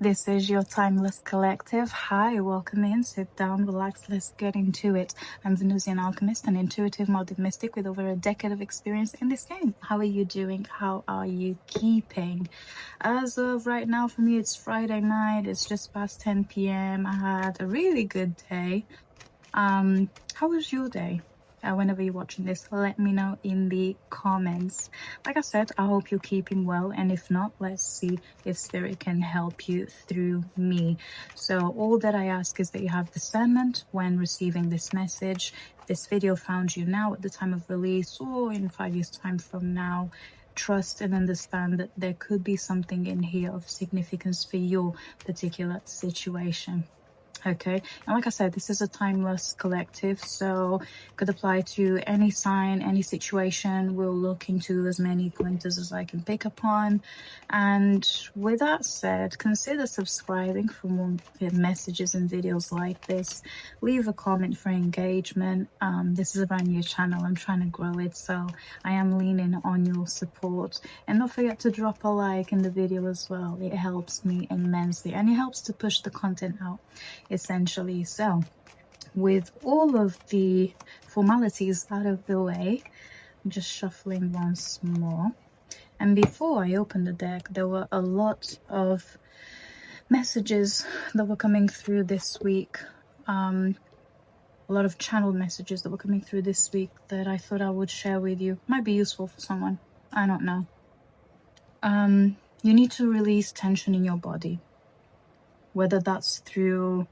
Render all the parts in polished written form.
This is your Timeless Collective. Hi, welcome in, sit down, relax, let's get into it. I'm Venusian Alchemist, an intuitive modern mystic with over a decade of experience in this game. How are you doing? How are you keeping? As of right now, for me, it's Friday night. It's just past 10 p.m. I had a really good day. How was your day? Whenever you're watching this, let me know in the comments. Like I said, I hope you're keeping well, and if not, let's see if spirit can help you through me. So all that I ask is that you have discernment when receiving this message. If this video found you now at the time of release or in 5 years time from now, trust and understand that there could be something in here of significance for your particular situation. Okay, and like I said, this is a timeless collective, so could apply to any sign, any situation. We'll look into as many pointers as I can pick upon. And with that said, consider subscribing for more messages and videos like this. Leave a comment for engagement. This is a brand new channel. I'm trying to grow it, so I am leaning on your support. And don't forget to drop a like in the video as well. It helps me immensely, and it helps to push the content out, essentially. So with all of the formalities out of the way, I'm just shuffling once more. And before I open the deck, there were a lot of messages that were coming through this week. A lot of channel messages that were coming through this week that I thought I would share with you. Might be useful for someone, I don't know. You need to release tension in your body, whether that's through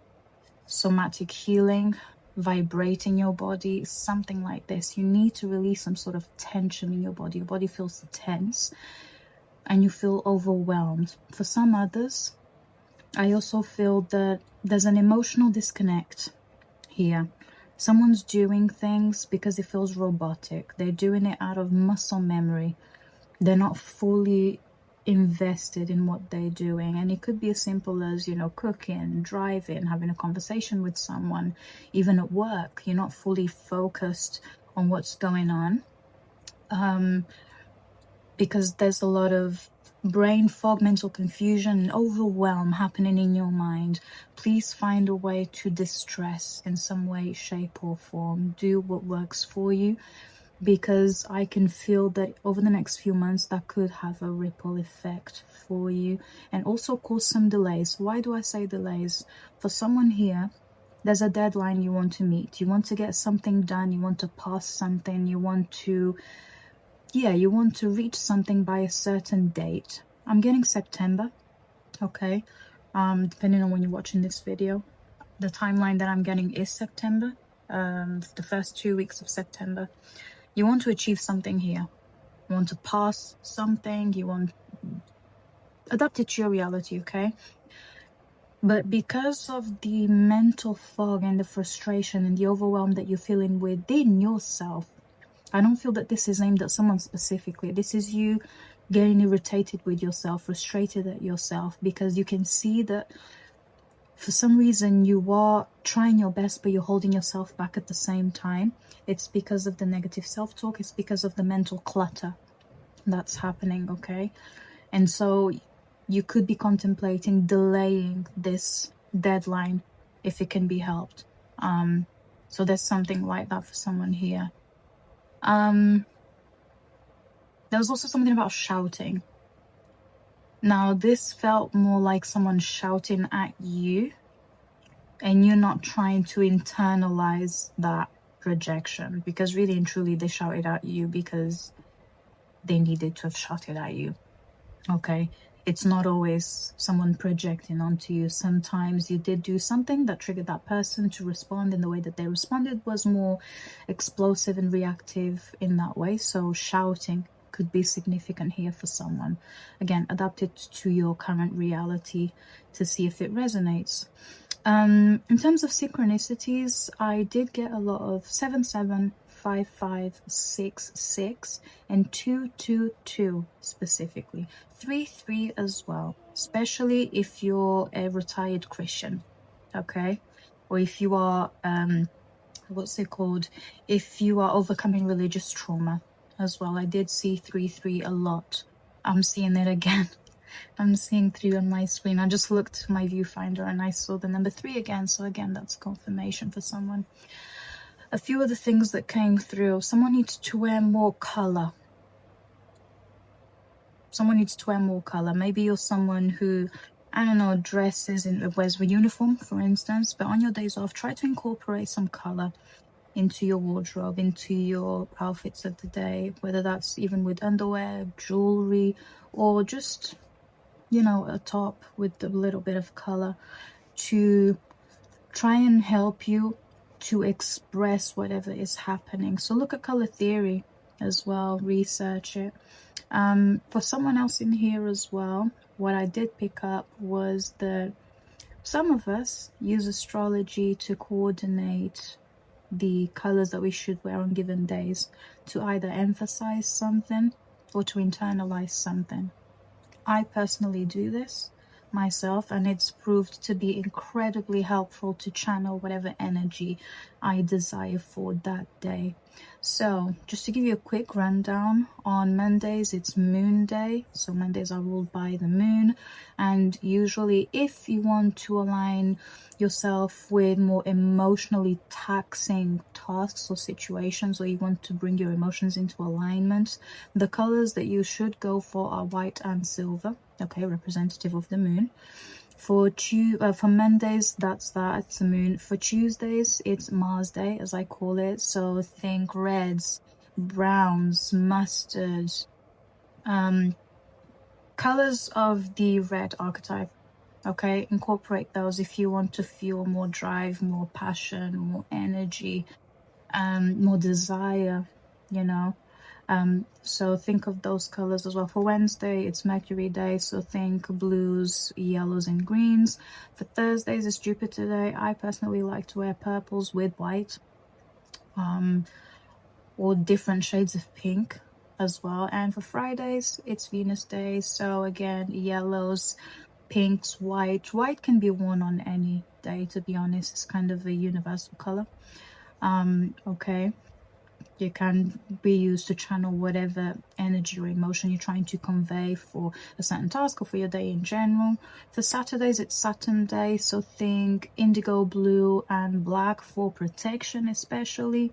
somatic healing, vibrating your body, something like this. You need to release some sort of tension in your body. Your body feels tense and you feel overwhelmed. For some others, I also feel that there's an emotional disconnect here. Someone's doing things because it feels robotic. They're doing it out of muscle memory. They're not fully invested in what they're doing, and it could be as simple as, you know, cooking, driving, having a conversation with someone. Even at work, you're not fully focused on what's going on, because there's a lot of brain fog, mental confusion, and overwhelm happening in your mind. Please find a way to distress in some way, shape or form. Do what works for you, because I can feel that over the next few months that could have a ripple effect for you and also cause some delays. Why do I say delays? For someone here, there's a deadline you want to meet. You want to get something done. You want to pass something. You want to, you want to reach something by a certain date. I'm getting September, okay? Depending on when you're watching this video. The timeline that I'm getting is September, the first 2 weeks of September. You want to achieve something here. You want to pass something. You want adapt it to your reality, okay? But because of the mental fog and the frustration and the overwhelm that you're feeling within yourself, I don't feel that this is aimed at someone specifically. This is you getting irritated with yourself, frustrated at yourself, because you can see that for some reason you are trying your best, but you're holding yourself back at the same time. It's because of the negative self-talk. It's because of the mental clutter that's happening, okay? And so you could be contemplating delaying this deadline if it can be helped. So there's something like that for someone here. There was also something about shouting. Now, this felt more like someone shouting at you, and you're not trying to internalize that projection, because really and truly they shouted at you because they needed to have shouted at you, okay? It's not always someone projecting onto you. Sometimes you did do something that triggered that person to respond, in the way that they responded was more explosive and reactive in that way. So shouting could be significant here for someone. Again, adapt it to your current reality to see if it resonates. In terms of synchronicities, I did get a lot of 775566 and 222 specifically. 33 as well, especially if you're a retired Christian, okay? Or if you are, what's it called? If you are overcoming religious trauma as well. I did see 33 a lot. I'm seeing it again. I'm seeing 3 on my screen. I just looked at my viewfinder and I saw the number 3 again. So again, that's confirmation for someone. A few of the things that came through. Someone needs to wear more color. Someone needs to wear more color. Maybe you're someone who, I don't know, dresses and wears a uniform, for instance. But on your days off, try to incorporate some color into your wardrobe, into your outfits of the day, whether that's even with underwear, jewelry, or just, you know, a top with a little bit of color to try and help you to express whatever is happening. So look at color theory as well, research it. For someone else in here as well, what I did pick up was that some of us use astrology to coordinate the colors that we should wear on given days, to either emphasize something or to internalize something. I personally do this myself, and it's proved to be incredibly helpful to channel whatever energy I desire for that day. So just to give you a quick rundown, on Mondays it's Moon Day, so Mondays are ruled by the moon, and usually if you want to align yourself with more emotionally taxing tasks or situations, or you want to bring your emotions into alignment, the colors that you should go for are white and silver, okay, representative of the moon. For Mondays, it's the moon. For Tuesdays, it's Mars Day, as I call it. So think reds, browns, mustards, colors of the red archetype. Okay, incorporate those if you want to feel more drive, more passion, more energy, more desire, you know. So think of those colors as well. For Wednesday, it's Mercury Day, so think blues, yellows, and greens. For Thursdays, it's Jupiter Day. I personally like to wear purples with white, or different shades of pink as well. And for Fridays, it's Venus Day, so again, yellows, pinks, white. White can be worn on any day, to be honest. It's kind of a universal color. Okay. It can be used to channel whatever energy or emotion you're trying to convey for a certain task or for your day in general. For Saturdays, it's Saturn Day, so think indigo blue and black for protection especially.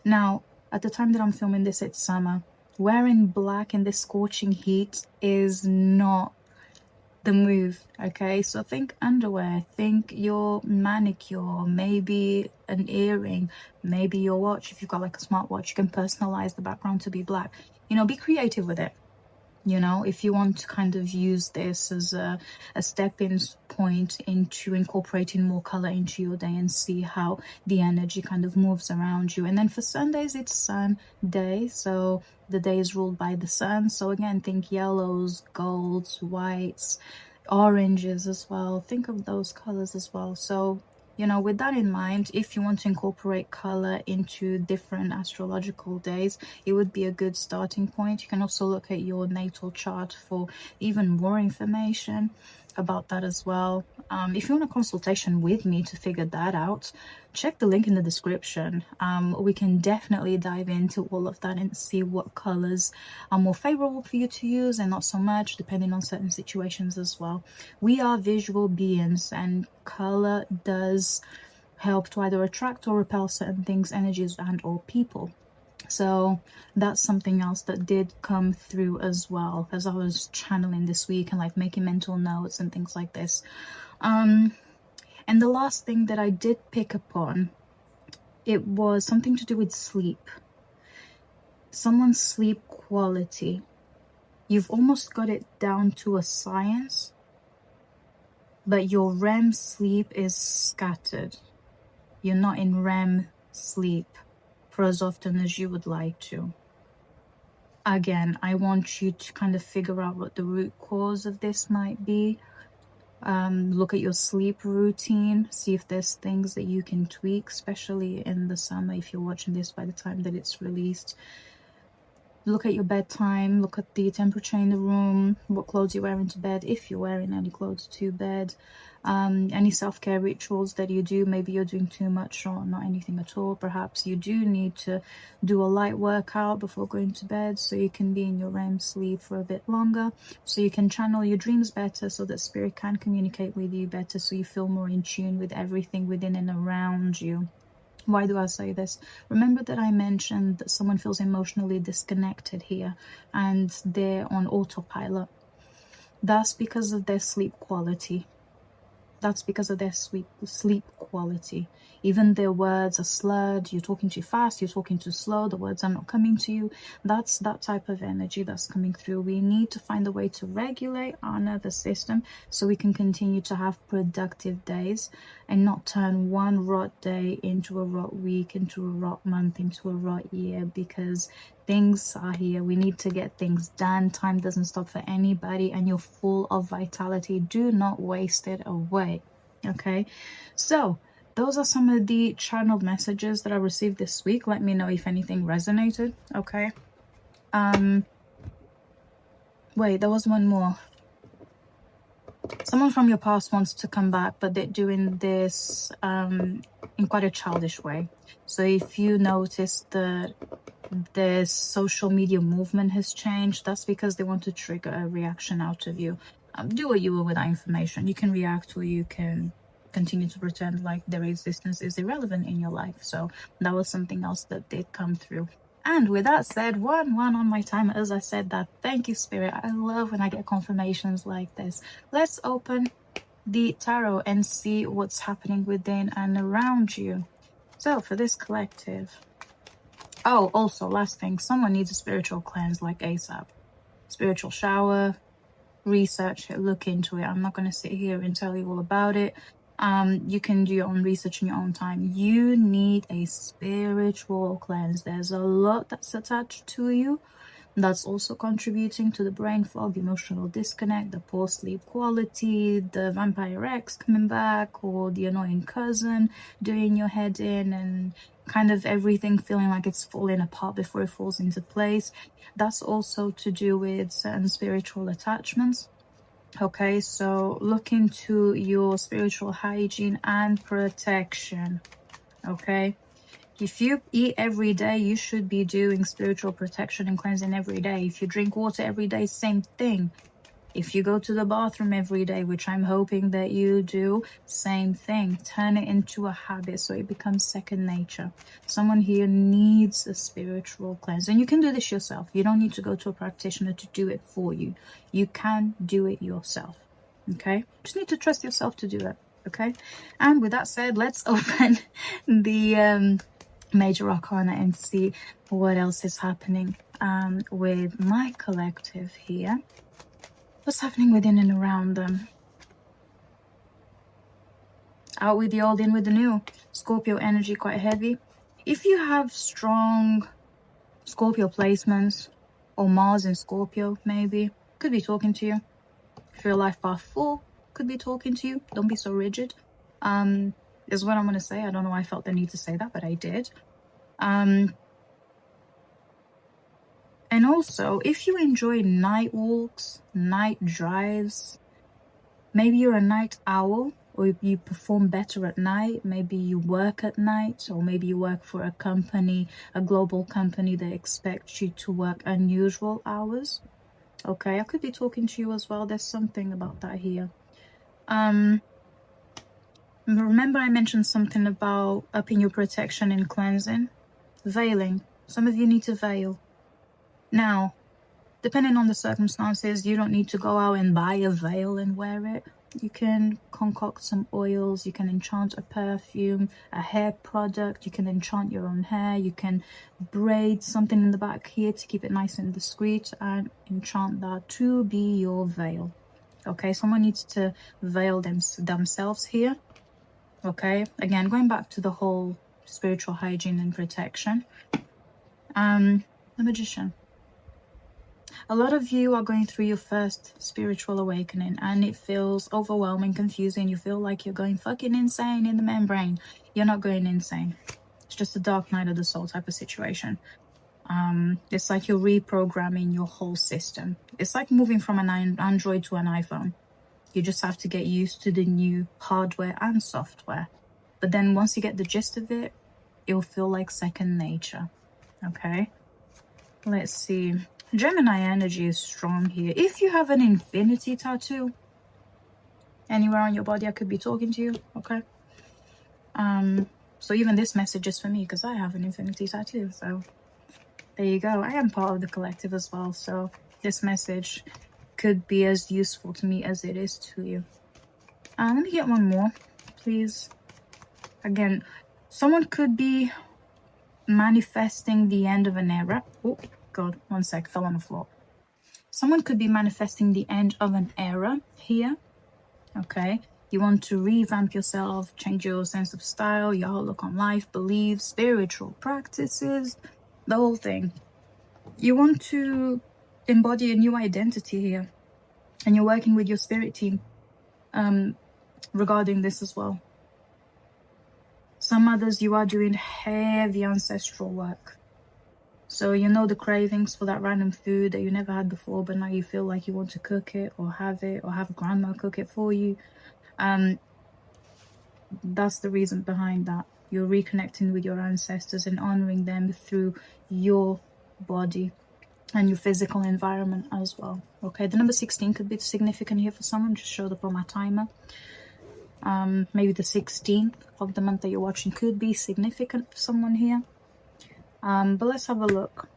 Now, at the time that I'm filming this, it's summer. Wearing black in this scorching heat is not the move, okay? So think underwear, think your manicure, maybe an earring, maybe your watch. If you've got like a smartwatch, you can personalize the background to be black. You know, be creative with it. You know, if you want to kind of use this as a stepping point into incorporating more color into your day and see how the energy kind of moves around you. And then for Sundays, it's Sun Day, so the day is ruled by the sun. So again, think yellows, golds, whites, oranges as well. Think of those colors as well. So, you know, with that in mind, if you want to incorporate color into different astrological days, it would be a good starting point. You can also look at your natal chart for even more information about that as well. If you want a consultation with me to figure that out, check the link in the description. We can definitely dive into all of that and see what colors are more favorable for you to use and not so much, depending on certain situations as well. We are visual beings, and color does help to either attract or repel certain things, energies, and or people. So that's something else that did come through as well as I was channeling this week and like making mental notes and things like this. And the last thing that I did pick upon, it was something to do with sleep. Someone's sleep quality. You've almost got it down to a science, but your REM sleep is scattered. You're not in REM sleep for as often as you would like to. Again, I want you to kind of figure out what the root cause of this might be. Look at your sleep routine, see if there's things that you can tweak, especially in the summer if you're watching this by the time that it's released. Look at your bedtime, look at the temperature in the room, what clothes you're wearing to bed, if you're wearing any clothes to bed, any self-care rituals that you do. Maybe you're doing too much or not anything at all. Perhaps you do need to do a light workout before going to bed so you can be in your REM sleep for a bit longer, so you can channel your dreams better, so that spirit can communicate with you better, so you feel more in tune with everything within and around you. Why do I say this? Remember that I mentioned that someone feels emotionally disconnected here and they're on autopilot. That's because of their sleep quality. That's because of their sleep quality. Even their words are slurred. You're talking too fast, you're talking too slow, the words are not coming to you. That's that type of energy that's coming through. We need to find a way to regulate our nervous system so we can continue to have productive days and not turn one rot day into a rot week, into a rot month, into a rot year, because things are here. We need to get things done. Time doesn't stop for anybody, and you're full of vitality. Do not waste it away. Okay, so those are some of the channeled messages that I received this week. Let me know if anything resonated. Okay. Wait, there was one more. Someone from your past wants to come back, but they're doing this in quite a childish way. So if you notice that the social media movement has changed, that's because they want to trigger a reaction out of you. Do what you will with that information. You can react, or you can continue to pretend like their existence is irrelevant in your life. So that was something else that did come through. And with that said, one on my timer, as I said that. Thank you, Spirit. I love when I get confirmations like this. Let's open the tarot and see what's happening within and around you. So for this collective. Oh, also, last thing, someone needs a spiritual cleanse like ASAP. Spiritual shower, research it, look into it. I'm not going to sit here and tell you all about it. You can do your own research in your own time. You need a spiritual cleanse. There's a lot that's attached to you that's also contributing to the brain fog, the emotional disconnect, the poor sleep quality, the vampire ex coming back, or the annoying cousin doing your head in, and kind of everything feeling like it's falling apart before it falls into place. That's also to do with certain spiritual attachments. Okay, so look into your spiritual hygiene and protection. Okay, if you eat every day, you should be doing spiritual protection and cleansing every day. If you drink water every day, same thing. If you go to the bathroom every day, which I'm hoping that you do, same thing. Turn it into a habit so it becomes second nature. Someone here needs a spiritual cleanse. And you can do this yourself. You don't need to go to a practitioner to do it for you. You can do it yourself. Okay? Just need to trust yourself to do it. Okay? And with that said, let's open the major arcana and see what else is happening with my collective here. What's happening within and around them? Out with the old, in with the new. Scorpio energy quite heavy. If you have strong Scorpio placements, or Mars in Scorpio, maybe, could be talking to you. If you're life path 4, could be talking to you. Don't be so rigid. Is what I'm going to say. I don't know why I felt the need to say that, but I did. And also, if you enjoy night walks, night drives, maybe you're a night owl, or you perform better at night, maybe you work at night, or maybe you work for a company, a global company that expects you to work unusual hours. Okay, I could be talking to you as well. There's something about that here. Remember I mentioned something about upping your protection and cleansing? Veiling. Some of you need to veil. Now, depending on the circumstances, you don't need to go out and buy a veil and wear it. You can concoct some oils, you can enchant a perfume, a hair product, you can enchant your own hair, you can braid something in the back here to keep it nice and discreet and enchant that to be your veil. Okay, someone needs to veil themselves here. Okay, again, going back to the whole spiritual hygiene and protection. The Magician. A lot of you are going through your first spiritual awakening, and it feels overwhelming, confusing. You feel like you're going fucking insane in the membrane. You're not going insane. It's just a dark night of the soul type of situation. It's like you're reprogramming your whole system. It's like moving from an Android to an iPhone. You just have to get used to the new hardware and software. But then once you get the gist of it, it'll feel like second nature. Okay, let's see. Gemini energy is strong here. If you have an infinity tattoo anywhere on your body, I could be talking to you. Okay, so even this message is for me because I have an infinity tattoo. So there you go. I am part of the collective as well, so this message could be as useful to me as it is to you. Let me get one more, please. Again, someone could be manifesting the end of an era. Oh god, one sec, fell on the floor. Someone could be manifesting the end of an era here. Okay, you want to revamp yourself, change your sense of style, your outlook on life, beliefs, spiritual practices, the whole thing. You want to embody a new identity here, and you're working with your spirit team regarding this as well. Some others, you are doing heavy ancestral work. So you know the cravings for that random food that you never had before, but now you feel like you want to cook it or have grandma cook it for you. That's the reason behind that. You're reconnecting with your ancestors and honoring them through your body and your physical environment as well. Okay, the number 16 could be significant here for someone. Just showed up on my timer. Maybe the 16th of the month that you're watching could be significant for someone here. But let's have a look.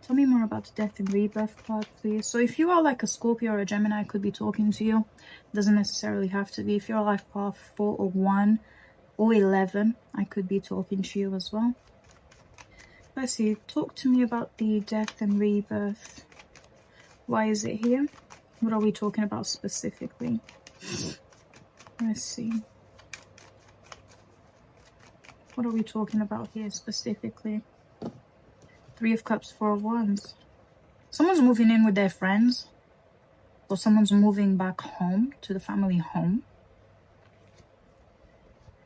Tell me more about the death and rebirth card, please. So if you are like a Scorpio or a Gemini, I could be talking to you. Doesn't necessarily have to be. If you're a life path 4 or 1 or 11, I could be talking to you as well. Let's see. Talk to me about the death and rebirth. Why is it here? What are we talking about specifically? Let's see. What are we talking about here specifically? 3 of Cups, 4 of Wands. Someone's moving in with their friends, or someone's moving back home to the family home.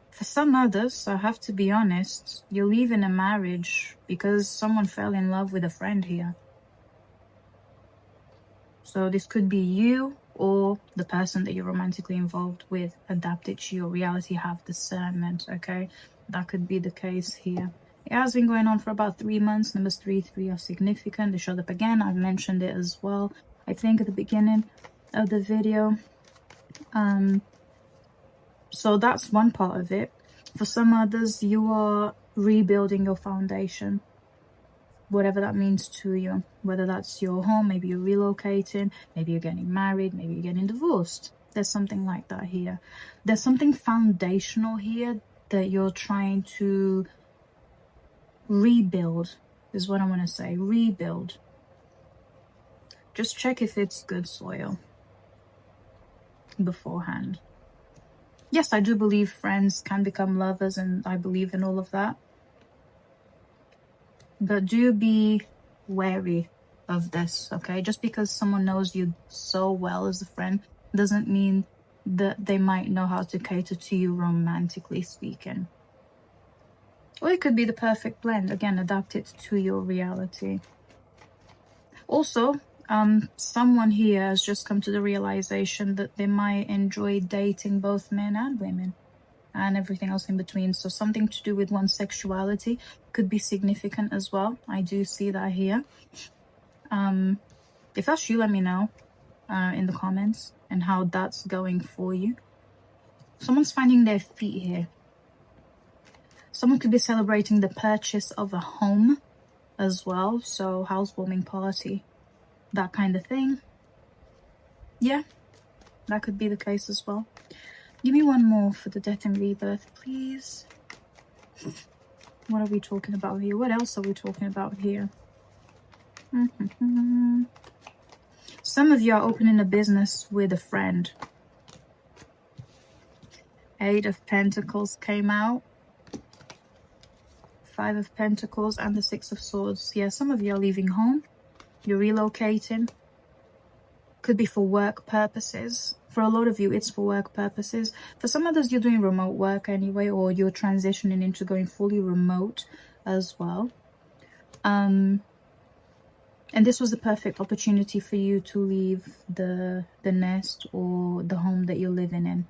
For some others, I have to be honest, you're leaving a marriage because someone fell in love with a friend here. So this could be you or the person that you're romantically involved with adapted to your reality, have discernment, okay? That could be the case here. It has been going on for about 3 months. Numbers 3 are significant. They showed up again. I've mentioned it as well, I think, at the beginning of the video. So that's one part of it. For some others, you are rebuilding your foundation, whatever that means to you. Whether that's your home, maybe you're relocating, maybe you're getting married, maybe you're getting divorced. There's something like that here. There's something foundational here that you're trying to rebuild, is what I want to say. Rebuild. Just check if it's good soil beforehand. Yes, I do believe friends can become lovers, and I believe in all of that. But do be wary of this, okay? Just because someone knows you so well as a friend doesn't mean that they might know how to cater to you romantically speaking. Or it could be the perfect blend, again, adapted to your reality. Also, someone here has just come to the realization that they might enjoy dating both men and women and everything else in between. So something to do with one's sexuality could be significant as well. I do see that here. If that's you, let me know in the comments and how that's going for you. Someone's finding their feet here. Someone could be celebrating the purchase of a home as well. So housewarming party, that kind of thing. Yeah, that could be the case as well. Give me one more for the death and rebirth, please. What are we talking about here? What else are we talking about here? Some of you are opening a business with a friend. 8 of Pentacles came out. 5 of Pentacles and the 6 of Swords. Yeah, some of you are leaving home. You're relocating. Could be for work purposes. For a lot of you, it's for work purposes. For some others, you're doing remote work anyway, or you're transitioning into going fully remote as well. And this was the perfect opportunity for you to leave the nest or the home that you're living in.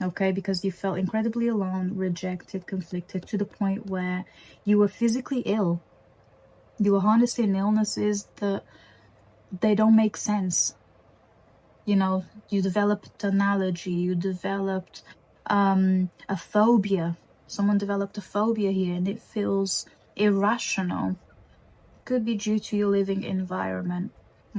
Okay, because you felt incredibly alone, rejected, conflicted, to the point where you were physically ill. You were harnessing illnesses that they don't make sense. You know, you developed an allergy, you developed a phobia. Someone developed a phobia here, and it feels irrational. Could be due to your living environment.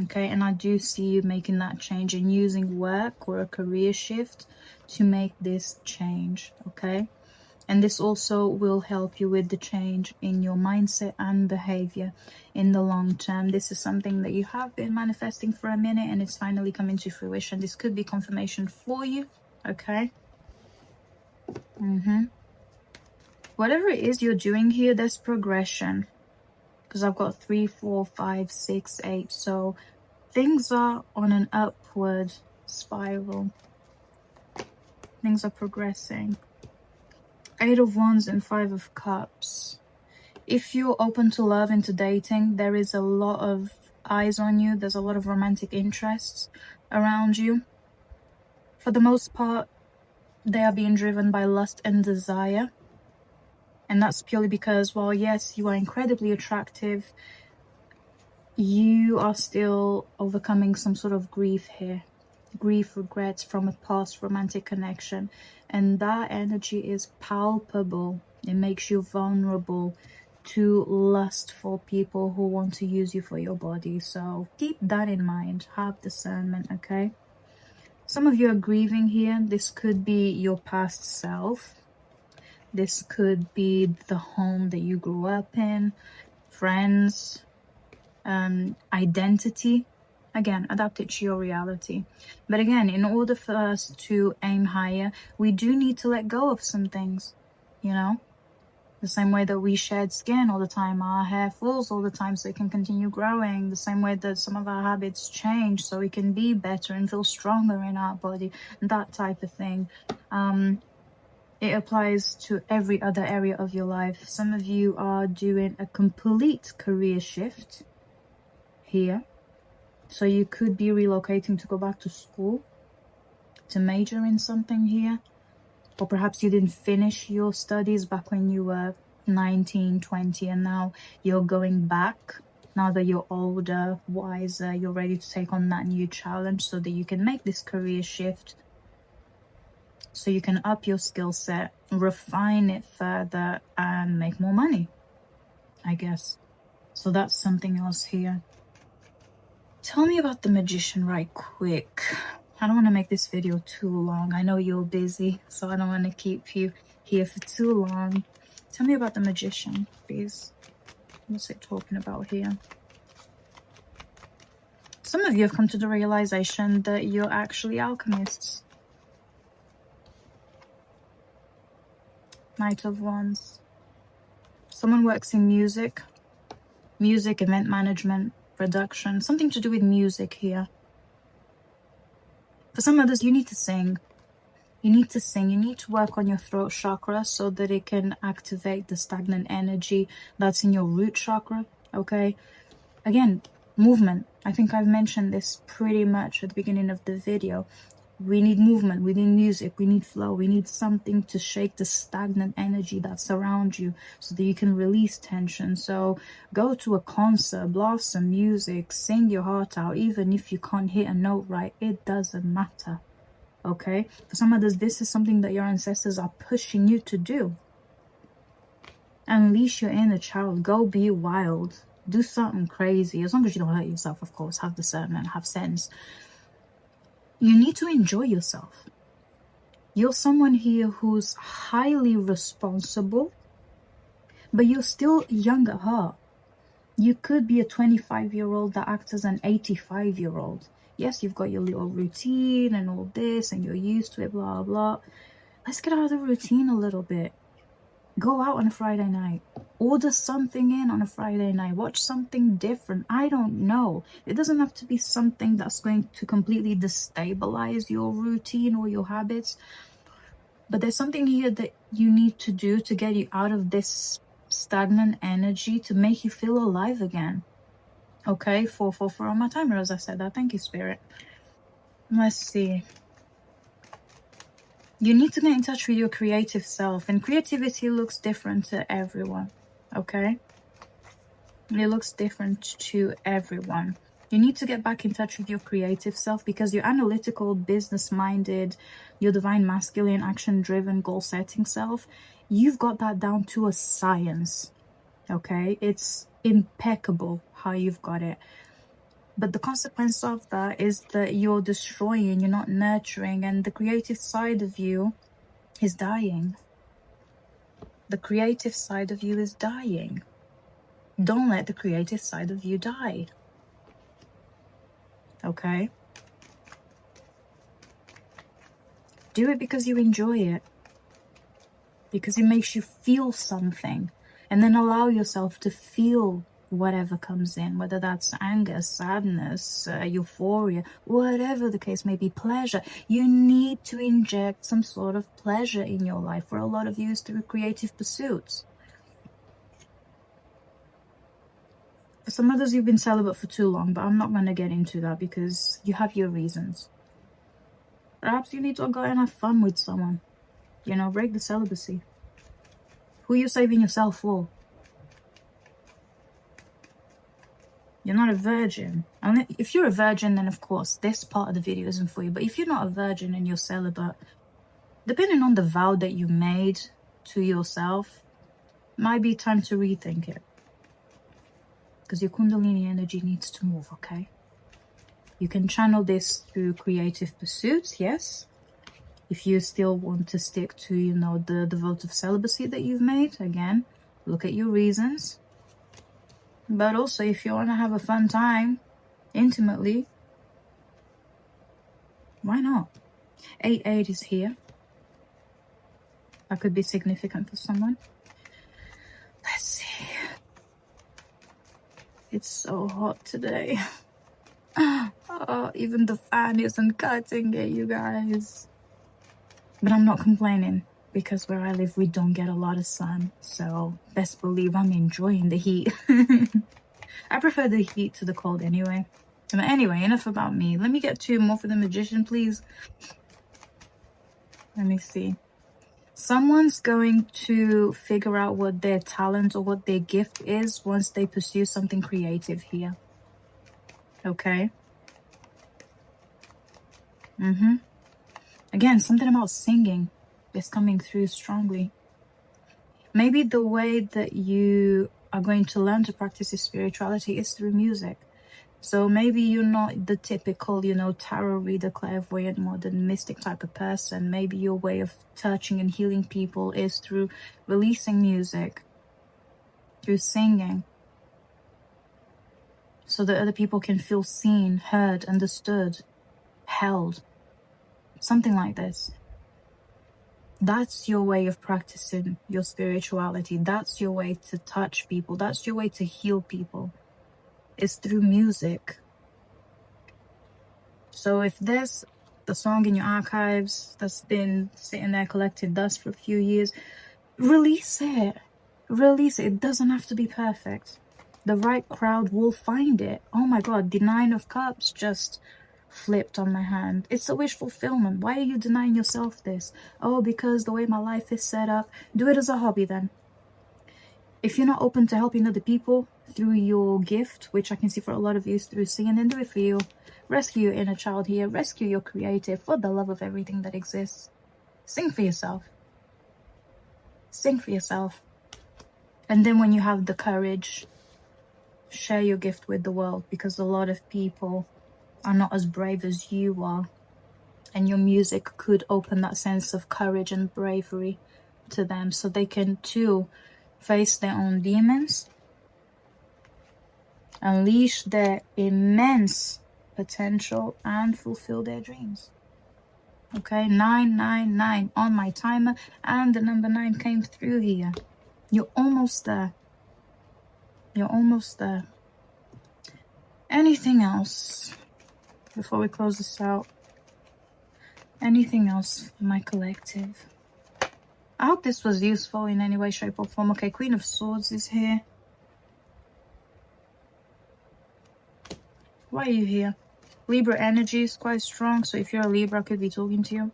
Okay, and I do see you making that change and using work or a career shift to make this change. Okay, and this also will help you with the change in your mindset and behavior in the long term. This is something that you have been manifesting for a minute, and it's finally coming to fruition. This could be confirmation for you. Okay. Whatever it is you're doing here, there's progression, because I've got 3, 4, 5, 6, 8. So things are on an upward spiral. Things are progressing. 8 of Wands and 5 of Cups. If you're open to love and to dating, there is a lot of eyes on you. There's a lot of romantic interests around you. For the most part, they are being driven by lust and desire. And that's purely because, while yes, you are incredibly attractive, you are still overcoming some sort of grief here. Grief, regrets from a past romantic connection. And that energy is palpable. It makes you vulnerable to lustful people who want to use you for your body. So keep that in mind. Have discernment, okay? Some of you are grieving here. This could be your past self. This could be the home that you grew up in, friends, identity. Again, adapt it to your reality. But again, in order for us to aim higher, we do need to let go of some things, you know? The same way that we shed skin all the time, our hair falls all the time so it can continue growing. The same way that some of our habits change so we can be better and feel stronger in our body. That type of thing. It applies to every other area of your life. Some of you are doing a complete career shift here. So you could be relocating to go back to school, to major in something here. Or perhaps you didn't finish your studies back when you were 19, 20, and now you're going back. Now that you're older, wiser, you're ready to take on that new challenge so that you can make this career shift. So you can up your skill set, refine it further, and make more money, I guess. So that's something else here. Tell me about the Magician right quick. I don't want to make this video too long. I know you're busy, so I don't want to keep you here for too long. Tell me about the Magician, please. What's it talking about here? Some of you have come to the realization that you're actually alchemists. Knight of Wands. Someone works in music, event management, production, something to do with music here. For some others, you need to sing. You need to sing. You need to work on your throat chakra so that it can activate the stagnant energy that's in your root chakra, okay? Again, movement. I think I've mentioned this pretty much at the beginning of the video. We need movement, we need music, we need flow, we need something to shake the stagnant energy that's around you so that you can release tension. So go to a concert, blast some music, sing your heart out. Even if you can't hit a note right, it doesn't matter, okay? For some others, this is something that your ancestors are pushing you to do. Unleash your inner child, go be wild, do something crazy, as long as you don't hurt yourself, of course. Have discernment, have sense. You need to enjoy yourself. You're someone here who's highly responsible, but you're still young at heart. You could be a 25-year-old that acts as an 85-year-old. Yes, you've got your little routine and all this, and you're used to it, blah, blah. Let's get out of the routine a little bit. Go out on a Friday night. Order something in on a Friday night. Watch something different. I don't know. It doesn't have to be something that's going to completely destabilize your routine or your habits. But there's something here that you need to do to get you out of this stagnant energy to make you feel alive again. Okay, 444 on my timer, as I said that. Thank you, Spirit. Let's see. You need to get in touch with your creative self, and creativity looks different to everyone. Okay, it looks different to everyone. You need to get back in touch with your creative self, because your analytical, business-minded, your divine masculine, action-driven, goal-setting self, you've got that down to a science. Okay, it's impeccable how you've got it. But the consequence of that is that you're destroying, you're not nurturing, and the creative side of you is dying. The creative side of you is dying. Don't let the creative side of you die. Okay? Do it because you enjoy it. Because it makes you feel something. And then allow yourself to feel whatever comes in, whether that's anger, sadness, euphoria, whatever the case may be, pleasure. You need to inject some sort of pleasure in your life. For a lot of you, it's through creative pursuits. For some others, you've been celibate for too long, but I'm not going to get into that because you have your reasons. Perhaps you need to go and have fun with someone. You know, break the celibacy. Who are you saving yourself for? You're not a virgin. And if you're a virgin, then of course this part of the video isn't for you. But if you're not a virgin and you're celibate, depending on the vow that you made to yourself, might be time to rethink it. Because your Kundalini energy needs to move, okay? You can channel this through creative pursuits, yes. If you still want to stick to, you know, the vote of celibacy that you've made, again, look at your reasons. But also, if you want to have a fun time, intimately, why not? 8-8 is here. That could be significant for someone. Let's see. It's so hot today. Oh, even the fan isn't cutting it, you guys. But I'm not complaining, because where I live, we don't get a lot of sun. So best believe I'm enjoying the heat. I prefer the heat to the cold anyway. But anyway, enough about me. Let me get 2 more for the Magician, please. Let me see. Someone's going to figure out what their talent or what their gift is once they pursue something creative here. Okay? Again, something about singing is coming through strongly. Maybe the way that you are going to learn to practice your spirituality is through music. So maybe you're not the typical, you know, tarot reader, clairvoyant, modern mystic type of person. Maybe your way of touching and healing people is through releasing music, through singing, so that other people can feel seen, heard, understood, held. Something like this. That's your way of practicing your spirituality. That's your way to touch people. That's your way to heal people. It's through music. So if there's a song in your archives that's been sitting there collecting dust for a few years, release it. Release it. It doesn't have to be perfect. The right crowd will find it. Oh my God, the 9 of Cups just flipped on my hand. It's a wish fulfillment. Why are you denying yourself this? Oh, because the way my life is set up. Do it as a hobby then. If you're not open to helping other people through your gift, which I can see for a lot of you is through singing, then do it for you. Rescue your inner child here. Rescue your creative for the love of everything that exists. Sing for yourself. Sing for yourself. And then when you have the courage, share your gift with the world, because a lot of people are not as brave as you are. And your music could open that sense of courage and bravery to them, so they can too face their own demons, unleash their immense potential, and fulfill their dreams. Okay, 999 on my timer, and the number 9 came through here. You're almost there. You're almost there. Anything else before we close this out? Anything else for my collective? I hope this was useful in any way, shape or form. Okay, Queen of Swords is here. Why are you here? Libra energy is quite strong, so if you're a Libra, I could be talking to you.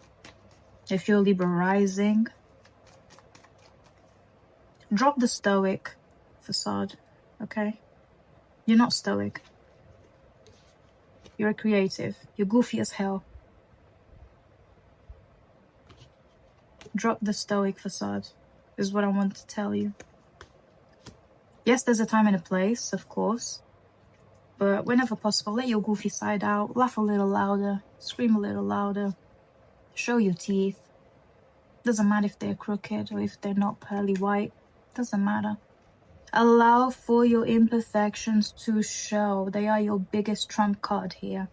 If you're a Libra rising, drop the stoic facade, okay? You're not stoic. You're a creative. You're goofy as hell. Drop the stoic facade, is what I want to tell you. Yes, there's a time and a place, of course. But whenever possible, let your goofy side out. Laugh a little louder. Scream a little louder. Show your teeth. Doesn't matter if they're crooked or if they're not pearly white. Doesn't matter. Allow for your imperfections to show. They are your biggest trump card here.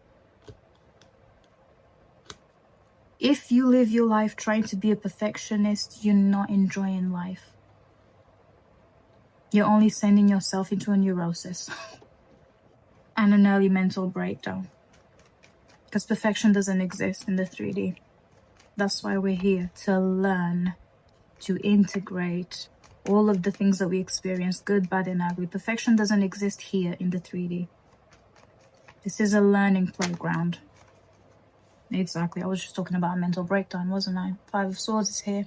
If you live your life trying to be a perfectionist, you're not enjoying life. You're only sending yourself into a neurosis and an early mental breakdown. Because perfection doesn't exist in the 3D. That's why we're here, to learn, to integrate all of the things that we experience, good, bad, and ugly. Perfection doesn't exist here in the 3D. This is a learning playground. Exactly. I was just talking about a mental breakdown, wasn't I? 5 of Swords is here.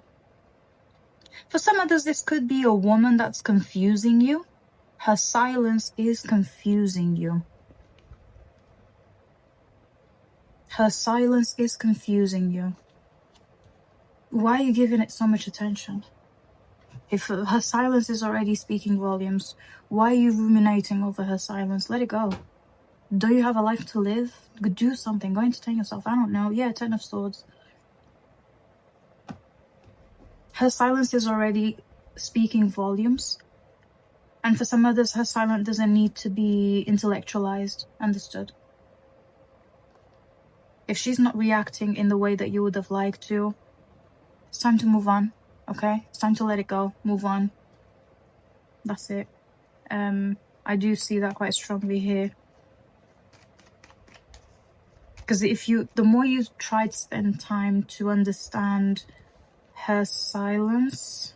For some others, this could be a woman that's confusing you. Her silence is confusing you. Her silence is confusing you. Why are you giving it so much attention? If her silence is already speaking volumes, why are you ruminating over her silence? Let it go. Do you have a life to live? Do something. Go entertain yourself. I don't know. Yeah, 10 of Swords. Her silence is already speaking volumes. And for some others, her silence doesn't need to be intellectualized. Understood? If she's not reacting in the way that you would have liked to, it's time to move on. Okay? It's time to let it go. Move on. That's it. I do see that quite strongly here. Because the more you try to spend time to understand her silence,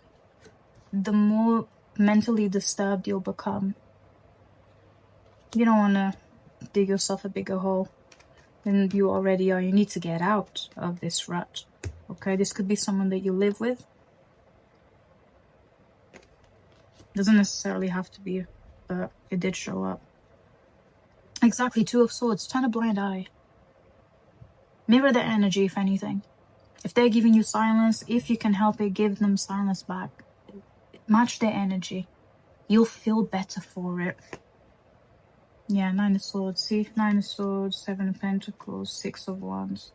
the more mentally disturbed you'll become. You don't want to dig yourself a bigger hole than you already are. You need to get out of this rut. Okay, this could be someone that you live with. Doesn't necessarily have to be, but it did show up. Exactly, 2 of Swords. Turn a blind eye. Mirror their energy, if anything. If they're giving you silence, if you can help it, give them silence back. Match their energy. You'll feel better for it. Yeah, 9 of Swords. See? 9 of Swords, 7 of Pentacles, 6 of Wands.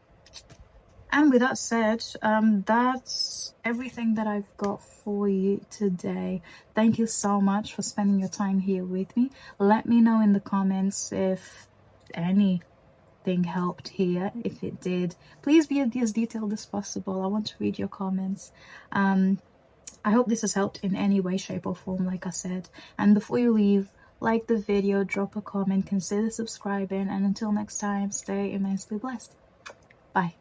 And with that said, that's everything that I've got for you today. Thank you so much for spending your time here with me. Let me know in the comments if anything helped here. If it did, please be as detailed as possible. I want to read your comments. I hope this has helped in any way, shape or form, like I said. And before you leave, like the video, drop a comment, consider subscribing, and until next time, stay immensely blessed. Bye.